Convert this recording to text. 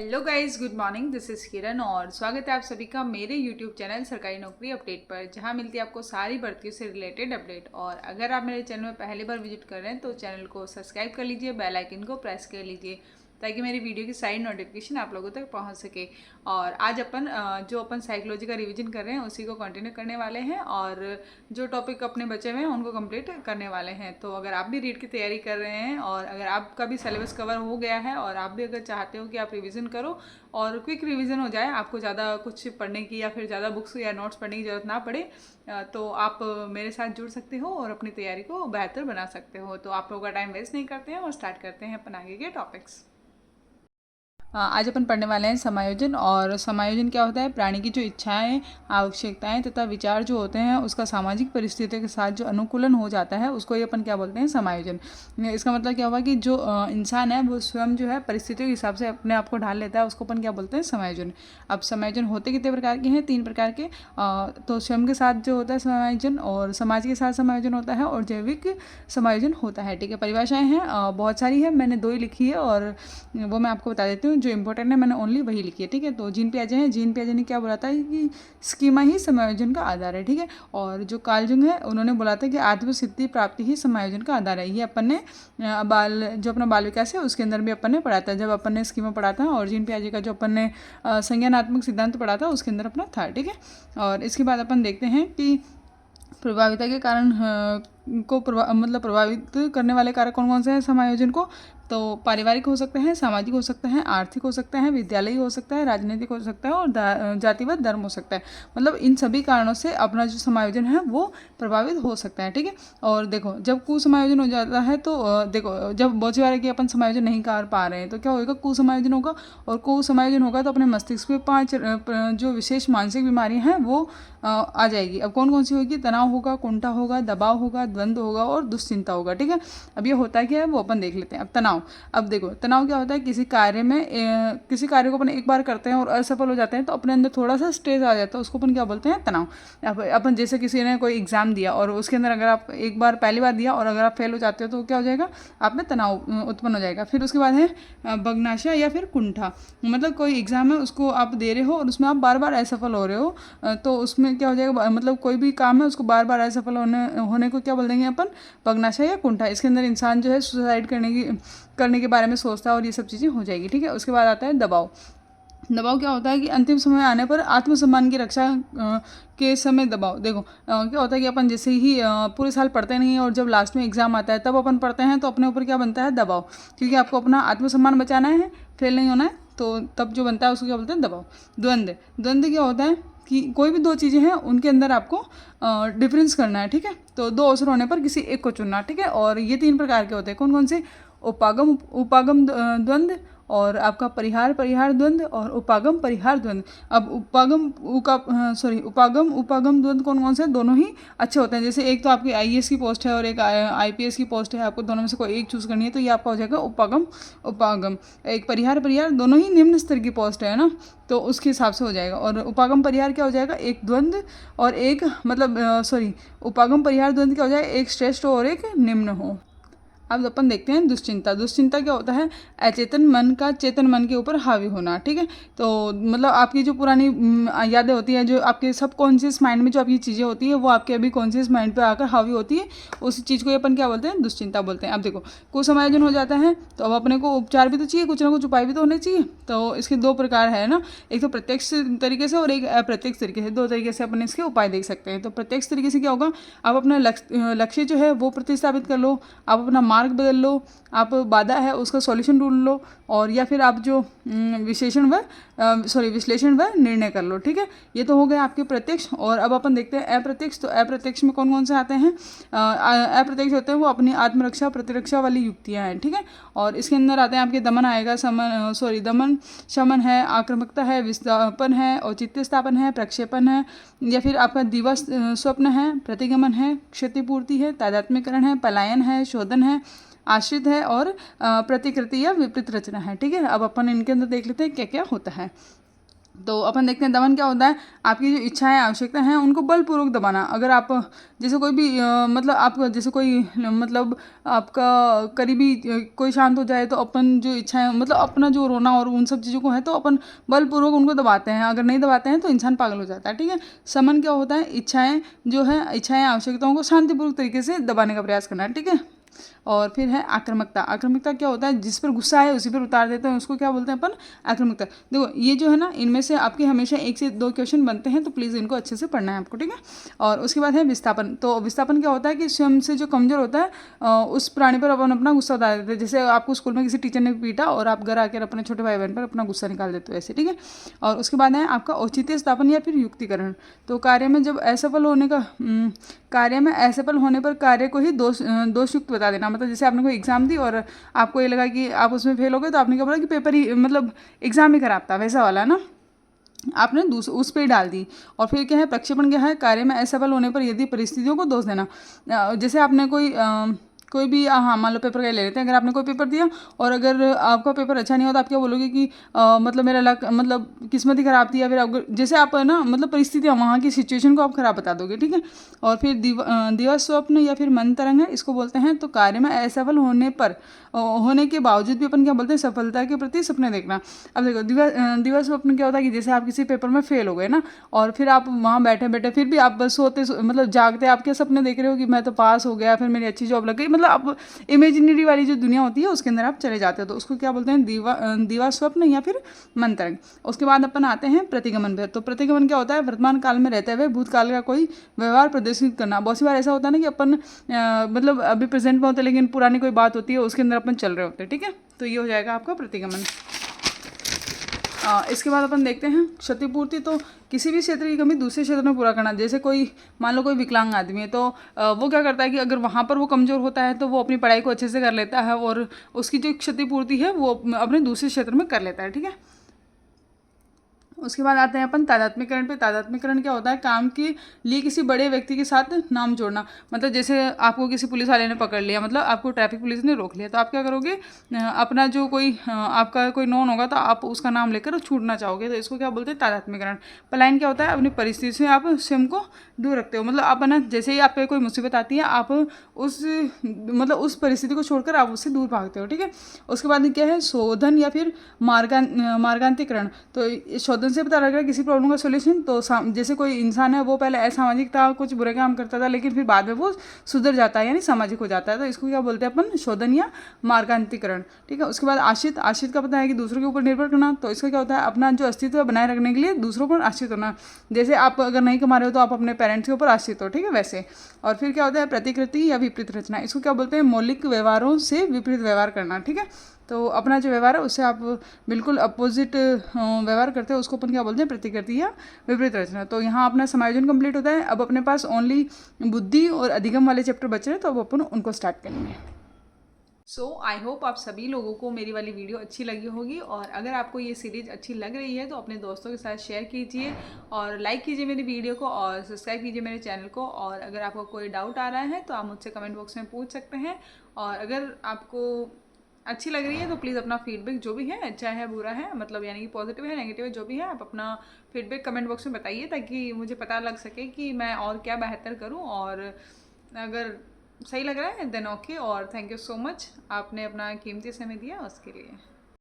Hello guys, good morning. This is Kiran और स्वागत है आप सभी का मेरे यूट्यूब चैनल सरकारी नौकरी अपडेट पर, जहां मिलती है आपको सारी भर्तियों से रिलेटेड अपडेट। और अगर आप मेरे चैनल में पहली बार विजिट कर रहे हैं तो चैनल को सब्सक्राइब कर लीजिए, बेल आइकन को प्रेस कर लीजिए ताकि मेरी वीडियो की सारी नोटिफिकेशन आप लोगों तक पहुंच सके। और आज अपन साइकोलॉजी का रिवीजन कर रहे हैं उसी को कंटिन्यू करने वाले हैं और जो टॉपिक अपने बचे हुए हैं उनको कंप्लीट करने वाले हैं। तो अगर आप भी रीड की तैयारी कर रहे हैं और अगर आपका भी सिलेबस कवर हो गया है और आप भी अगर चाहते हो कि आप रिवीजन करो और क्विक रिवीजन हो जाए, आपको ज़्यादा कुछ पढ़ने की या फिर ज़्यादा बुक्स या नोट्स पढ़ने की ज़रूरत ना पड़े, तो आप मेरे साथ जुड़ सकते हो और अपनी तैयारी को बेहतर बना सकते हो। तो आप लोगों का टाइम वेस्ट नहीं करते हैं और स्टार्ट करते हैं अपन आगे के टॉपिक्स। आज अपन पढ़ने वाले हैं समायोजन। और समायोजन क्या होता है? प्राणी की जो इच्छाएं, आवश्यकताएं तथा विचार जो होते हैं उसका सामाजिक परिस्थितियों के साथ जो अनुकूलन हो जाता है उसको ही अपन क्या बोलते हैं? समायोजन। इसका मतलब क्या हुआ कि जो इंसान है वो स्वयं जो है परिस्थितियों के हिसाब से अपने आप को ढाल लेता है, उसको अपन क्या बोलते हैं? समायोजन। अब समायोजन होते कितने प्रकार के हैं? 3 प्रकार के। तो स्वयं के साथ जो होता है समायोजन, और समाज के साथ समायोजन होता है, और जैविक समायोजन होता है। ठीक है, परिभाषाएं हैं बहुत सारी है, मैंने 2 ही लिखी है और वो मैं आपको बता देती हूँ। जो इंपॉर्टेंट है मैंने ओनली वही लिखी है। ठीक है, तो जीन पियाजे हैं। जीन पियाजे ने क्या बोला था कि स्कीमा ही समायोजन का आधार है। ठीक है, और जो कार्ल जुंग है उन्होंने बोला था कि आत्मसिद्धि प्राप्ति ही समायोजन का आधार है। ये अपन ने जो अपना बाल विकास है उसके अंदर भी अपन ने पढ़ा था, जब अपन ने स्कीमा पढ़ा था। और जीन पियाजे का जो अपन ने संज्ञानात्मक सिद्धांत पढ़ा था उसके अंदर अपना था। ठीक है, और इसके बाद अपन देखते हैं कि प्रभाविता के कारण मतलब प्रभावित करने वाले कारक कौन कौन से हैं समायोजन को? तो पारिवारिक हो सकते हैं, सामाजिक हो सकते हैं, आर्थिक हो सकते हैं, विद्यालयी हो सकता है, राजनीतिक हो सकता है और जातिगत धर्म हो सकता है। मतलब इन सभी कारणों से अपना जो समायोजन है वो प्रभावित हो सकता है। ठीक है, और देखो जब कुसमायोजन हो जाता है तो देखो जब बहुत सी बार कि अपन समायोजन नहीं कर पा रहे हैं तो क्या होगा? कुसमायोजन होगा। और कुसमायोजन होगा तो अपने मस्तिष्क में 5 जो विशेष मानसिक बीमारियां हैं वो आ जाएगी। अब कौन कौन सी होगी? तनाव होगा, कुंठा होगा, दबाव होगा, द्वंद्व होगा और दुश्चिंता होगा। ठीक है, अब ये होता क्या है वो अपन देख लेते हैं। अब तनाव। अब देखो तनाव क्या होता है? किसी कार्य को अपन एक बार करते हैं और असफल हो जाते हैं तो अपने अंदर थोड़ा सा स्ट्रेस आ जाता है, उसको अपन क्या बोलते हैं? तनाव। अब अपन जैसे किसी ने कोई एग्जाम दिया और उसके अंदर अगर आप एक बार पहली बार दिया और अगर आप फेल हो जाते हो तो क्या हो जाएगा? आप में तनाव उत्पन्न हो जाएगा। फिर उसके बाद है बगनाशा या फिर कुंठा। मतलब कोई एग्जाम है उसको आप दे रहे हो और उसमें आप बार बार असफल हो रहे हो, तो उसमें क्या हो जाएगा? मतलब कोई भी काम है उसको बार बार असफल होने को क्या बोल देंगे अपन? बगनाशा या कुंठा। इसके अंदर इंसान जो है सुसाइड करने के बारे में सोचता है और ये सब चीज़ें हो जाएगी। ठीक है, उसके बाद आता है दबाव। दबाव क्या होता है कि अंतिम समय आने पर आत्मसम्मान की रक्षा के समय दबाव। देखो क्या होता है कि अपन जैसे ही पूरे साल पढ़ते नहीं है और जब लास्ट में एग्जाम आता है तब अपन पढ़ते हैं तो अपने ऊपर क्या बनता है? दबाव। क्योंकि आपको अपना आत्मसम्मान बचाना है, फेल नहीं होना है, तो तब जो बनता है उसको क्या बोलते हैं? दबाव। द्वंद्व। द्वंद्व क्या होता है कि कोई भी 2 चीज़ें हैं उनके अंदर आपको डिफरेंस करना है। ठीक है, तो 2 अवसर होने पर किसी एक को चुनना। ठीक है, और ये 3 प्रकार के होते हैं। कौन कौन से? उपागम उपागम द्वंद्व, और आपका परिहार द्वंद्व, और उपागम परिहार द्वंद्व। अब उपागम उपागम द्वंद्व कौन कौन से? दोनों ही अच्छे होते हैं। जैसे एक तो आपकी आईएएस की पोस्ट है और एक आईपीएस की पोस्ट है, आपको दोनों में से कोई एक चूज़ करनी है तो ये आपका हो जाएगा उपागम उपागम। एक परिहार दोनों ही निम्न स्तर की पोस्ट है ना, तो उसके हिसाब से हो जाएगा। और उपागम परिहार क्या हो जाएगा? एक द्वंद्व और एक उपागम परिहार द्वंद्व क्या हो जाएगा? एक श्रेष्ठ और एक निम्न हो। अब अपन देखते हैं दुश्चिंता। दुश्चिंता क्या होता है? अचेतन मन का चेतन मन के ऊपर हावी होना। ठीक है, तो मतलब आपकी जो पुरानी यादें होती हैं, जो आपके सब कॉन्शियस माइंड में जो आपकी चीज़ें होती है वो आपके अभी कॉन्शियस माइंड पे आकर हावी होती है, उस चीज़ को अपन क्या बोलते हैं? दुश्चिंता बोलते हैं। अब देखो कुसमायोजन हो जाता है तो अब अपने को उपचार भी तो चाहिए, कुछ ना कुछ उपाय भी तो होने चाहिए। तो इसके 2 प्रकार है ना, एक तो प्रत्यक्ष तरीके से और एक अप्रत्यक्ष तरीके से। 2 तरीके से अपन इसके उपाय देख सकते हैं। तो प्रत्यक्ष तरीके से क्या होगा? आप अपना लक्ष्य जो है वो प्रतिस्थापित कर लो, आप अपना मार्ग बदल लो, आप बाधा है उसका सॉल्यूशन ढूंढ लो, और या फिर आप जो विश्लेषण व निर्णय कर लो। ठीक है, ये तो हो गए आपके प्रत्यक्ष। और अब अपन देखते हैं अप्रत्यक्ष। तो अप्रत्यक्ष में कौन कौन से आते हैं? अप्रत्यक्ष होते हैं वो अपनी आत्मरक्षा प्रतिरक्षा वाली युक्तियाँ हैं। ठीक है, और इसके अंदर आते हैं आपके दमन आएगा, दमन शमन है, आक्रामकता है, विस्थापन है, औचित्य स्थापन है, प्रक्षेपण है, या फिर आपका दिवस स्वप्न है, प्रतिगमन है, क्षतिपूर्ति है, तादात्म्यकरण है, पलायन है, शोधन है, आश्रित है, और प्रतिकृति या विपरीत रचना है। ठीक है, अब अपन इनके अंदर देख लेते हैं क्या क्या होता है। तो अपन देखते हैं दमन क्या होता है, आपकी जो इच्छाएं आवश्यकता हैं उनको बलपूर्वक दबाना। अगर आप जैसे कोई भी मतलब आप जैसे कोई मतलब आपका करीबी कोई शांत हो जाए तो अपन जो इच्छाएं मतलब अपना जो रोना और उन सब चीज़ों को है तो अपन बलपूर्वक उनको दबाते हैं, अगर नहीं दबाते हैं तो इंसान पागल हो जाता है, ठीक है। समन क्या होता है, इच्छाएं जो है इच्छाएं आवश्यकताओं को शांतिपूर्वक तरीके से दबाने का प्रयास करना, ठीक है। और फिर है आक्रामकता। आक्रामकता क्या होता है, जिस पर गुस्सा है उसी पर उतार देते हैं, उसको क्या बोलते हैं अपन, आक्रामकता। देखो ये जो है ना, इनमें से आपके हमेशा 1 से 2 क्वेश्चन बनते हैं, तो प्लीज़ इनको अच्छे से पढ़ना है आपको, ठीक है। और उसके बाद है विस्थापन। तो विस्थापन क्या होता है कि स्वयं से जो कमज़ोर होता है उस प्राणी पर अपन अपना गुस्सा उतार देते हैं। जैसे आपको स्कूल में किसी टीचर ने पीटा और आप घर आकर अपने छोटे भाई बहन पर अपना गुस्सा निकाल देते हो ऐसे, ठीक है। और उसके बाद है आपका औचित्य स्थापन या फिर युक्तिकरण। तो कार्य में जब असफल होने का कार्य में असफल होने पर कार्य को ही दोषयुक्त बता देना। मतलब जैसे आपने कोई एग्ज़ाम दी और आपको ये लगा कि आप उसमें फेल हो गए, तो आपने क्या बोला कि पेपर ही मतलब एग्ज़ाम ही खराब था, वैसा वाला ना, आपने उस पे ही डाल दी। और फिर क्या है प्रक्षेपण, क्या है कार्य में असफल होने पर यदि परिस्थितियों को दोष देना। जैसे आपने कोई भी हाँ मान लो पेपर का ले लेते हैं, अगर आपने कोई पेपर दिया और अगर आपका पेपर अच्छा नहीं हो तो आप क्या बोलोगे कि मतलब मेरा लक मतलब किस्मत ही ख़राब थी, या फिर अगर जैसे आप ना मतलब परिस्थितियाँ वहाँ की सिचुएशन को आप ख़राब बता दोगे, ठीक है। और फिर दिवा स्वप्न या फिर मन तरंग है, इसको बोलते हैं। तो कार्य में असफल होने के बावजूद भी अपन क्या बोलते हैं, सफलता के प्रति सपने देखना। अब देखो दिवा स्वप्न क्या होता है कि जैसे आप किसी पेपर में फेल हो गए ना, और फिर आप वहाँ बैठे बैठे फिर भी आप बस मतलब जागते आप क्या सपने देख रहे हो कि मैं तो पास हो गया, फिर मेरी अच्छी जॉब लग गई, मतलब आप इमेजिनरी वाली जो दुनिया होती है उसके अंदर आप चले जाते हो, तो उसको क्या बोलते हैं, दिवा स्वप्न या फिर मन तरंग। उसके बाद अपन आते हैं प्रतिगमन पर। तो प्रतिगमन क्या होता है, वर्तमान काल में रहते हुए भूतकाल का कोई व्यवहार प्रदर्शित करना। बहुत सी बार ऐसा होता है ना कि अपन मतलब अभी प्रेजेंट में होते हैं लेकिन पुरानी कोई बात होती है उसके अंदर अपन चल रहे होते हैं, ठीक है। तो ये हो जाएगा आपका प्रतिगमन। इसके बाद अपन देखते हैं क्षतिपूर्ति। तो किसी भी क्षेत्र की कमी दूसरे क्षेत्र में पूरा करना। जैसे कोई मान लो कोई विकलांग आदमी है, तो वो क्या करता है कि अगर वहाँ पर वो कमज़ोर होता है तो वो अपनी पढ़ाई को अच्छे से कर लेता है और उसकी जो क्षतिपूर्ति है वो अपने दूसरे क्षेत्र में कर लेता है, ठीक है। उसके बाद आते हैं अपन तादात्म्यकरण पे। तादात्म्यकरण क्या होता है, काम के लिए किसी बड़े व्यक्ति के साथ नाम जोड़ना। मतलब जैसे आपको किसी पुलिस वाले ने पकड़ लिया, मतलब आपको ट्रैफिक पुलिस ने रोक लिया, तो आप क्या करोगे, अपना जो कोई आपका कोई नोन होगा तो आप उसका नाम लेकर छूटना चाहोगे, तो इसको क्या बोलते हैं, तादात्म्यकरण। पलायन क्या होता है, अपनी परिस्थिति से आप स्वयं को दूर रखते हो। मतलब आप ना जैसे ही आप पे कोई मुसीबत आती है आप उस परिस्थिति को छोड़कर आप उससे दूर भागते हो, ठीक है। उसके बाद क्या है, शोधन या फिर मार्गांतरीकरण। तो शोधन से पता लग रहा है किसी प्रॉब्लम का सोल्यूशन। तो जैसे कोई इंसान है वो पहले असामाजिक था, कुछ बुरे काम करता था, लेकिन फिर बाद में वो सुधर जाता है यानी सामाजिक हो जाता है, तो इसको क्या बोलते हैं अपन, शोधन या मार्गांतरीकरण, ठीक है। उसके बाद आश्रित का पता है कि दूसरों के ऊपर निर्भर करना। तो इसका क्या होता है, अपना जो अस्तित्व बनाए रखने के लिए दूसरों पर आश्रित होना। जैसे आप अगर नहीं कमा रहे हो तो आप अपने पेरेंट्स के ऊपर आश्रित हो, ठीक है, वैसे। और फिर क्या होता है, प्रतिकृति या विपरीत रचना। इसको क्या बोलते हैं, मौलिक व्यवहारों से विपरीत व्यवहार करना, ठीक है। तो अपना जो व्यवहार है उससे आप बिल्कुल अपोजिट व्यवहार करते हो, उसको अपन क्या बोलते हैं, प्रतिकृति या विपरीत रचना। तो यहाँ अपना समायोजन कंप्लीट होता है। अब अपने पास ओनली बुद्धि और अधिगम वाले चैप्टर बच रहे हैं, तो अब अपन उनको स्टार्ट करेंगे। सो आई होप आप सभी लोगों को मेरी वाली वीडियो अच्छी लगी होगी, और अगर आपको ये सीरीज़ अच्छी लग रही है तो अपने दोस्तों के साथ शेयर कीजिए और लाइक कीजिए मेरी वीडियो को और सब्सक्राइब कीजिए मेरे चैनल को। और अगर आपको कोई डाउट आ रहा है तो आप मुझसे कमेंट बॉक्स में पूछ सकते हैं। और अगर आपको अच्छी लग रही है तो प्लीज़ अपना फीडबैक जो भी है, अच्छा है बुरा है, मतलब यानी कि पॉजिटिव है नेगेटिव है, जो भी है आप अपना फीडबैक कमेंट बॉक्स में बताइए, ताकि मुझे पता लग सके कि मैं और क्या बेहतर करूं। और अगर सही लग रहा है देन ओके। और थैंक यू सो मच, आपने अपना कीमती समय दिया उसके लिए।